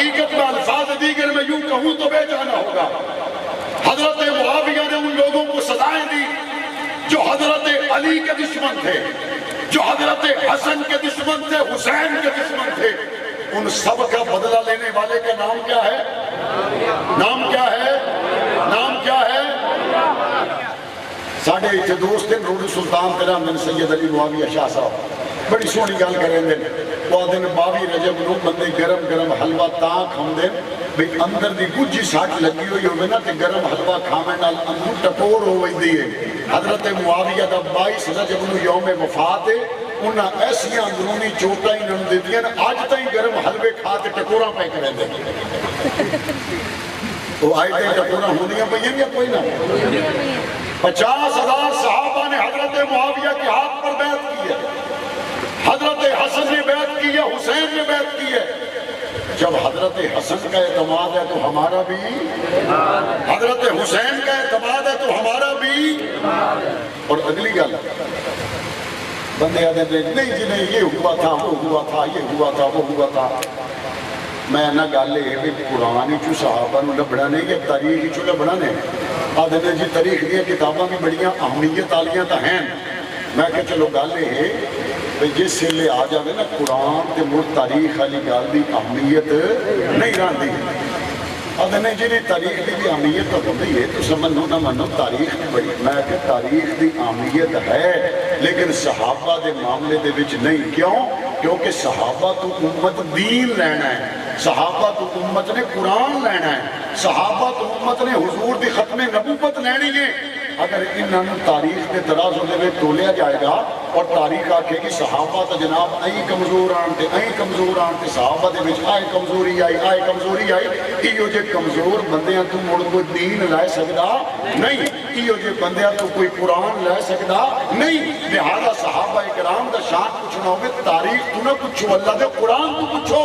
حقیقت میں الفاظ دیگر میں یوں کہوں تو بے جانا ہوگا۔ حضرت معاویہ نے ان لوگوں کو سزائیں دی جو حضرت علی کے دشمن تھے، جو حضرت حسن کے دشمن تھے، حسین کے دشمن تھے۔ ان سب کا بدلہ لینے والے کا نام کیا ہے؟ نام کیا ہے؟ نام کیا ہے؟ ساڑھے اتھے دوست ہیں روڈ سلطان تیرا من سید علی معاویہ شاہ صاحب بڑی سونی گال کریں دیں۔ وہ دن باوی رجب نو بندے گرم گرم حلوہ تاں کھم دیں بھی اندر دی گجی ساٹھ لگی ہوئی ہوئے نا کہ گرم حلوہ کھامے نال اندر ٹپور ہوئی دیئے۔ حضرت معاویہ دا 22 رجب نو یوم وفات ہے، انہاں ایسی اندرونی چوٹا ہی نم دے دیا نا آج تائیں گرم حلوے کھاتے ٹکوراں پہ کریں دیں۔ وہ آئی تائیں ٹکوراں ہونیاں پہین یا کوئی نہ؟ 50,000 صحابہ نے حضرت معاویہ کے ہاتھ پر بیعت کی ہے، حضرت حسن نے بیعت کی ہے، حسین نے بیعت کی ہے۔ جب حضرت حسن کا اعتماد ہے تو ہمارا بھی، حضرت حسین کا اعتماد ہے تو ہمارا بھی۔ اور اگلی گل بندے آدھے دیں نہیں جی نہیں، یہ ہوا تھا وہ ہوا تھا، یہ ہوا تھا وہ ہوا تھا۔ میں نہ گالے بھی قرآن چو صحابہ نو لبڑا نہیں کہ تاریخ چو لبڑا نہیں۔ آدھے دیں جی تاریخ دیا کتاباں بھی بڑیاں اہمیت آلیاں تا ہیں۔ میں کہ چلو گالے ہے جس سے لے آ جاوے نا قرآن تے مر تاریخ علی گال دی اہمیت نہیں رہن دی۔ آدھے نہیں جی نہیں تاریخ دی بھی اہمیت تو ہوتی ہے تو سمجھو نہ منو تاریخ بڑی۔ میں کہ تاریخ دی اہمیت ہے لیکن صحابہ دے معاملے دے وچ نہیں۔ کیوں؟ کیونکہ صحابہ تو امت دین لینا ہے، صحابہ تو امت نے قرآن لینا ہے، صحابہ تو امت نے حضور دی ختم نبوت لینی ہے۔ اگر انہوں نے تاریخ کے ترازو دے تولیا جائے گا اور تاریخ آکھے کہ صحابہ تا جناب این کمزور آنتے این کمزور آنتے، صحابہ دے وچ آئے کمزوری آئی، ایو جے کمزور بندیاں تو مڑ کوئی دین لائے سکدا نہیں، ایو جے بندیاں تو کوئی قرآن لائے سکدا نہیں۔ لہذا صحابہ اکرام دا شان پوچھنا ہوگے تاریخ تو نہ پوچھو، اللہ دے قرآن تو پوچھو۔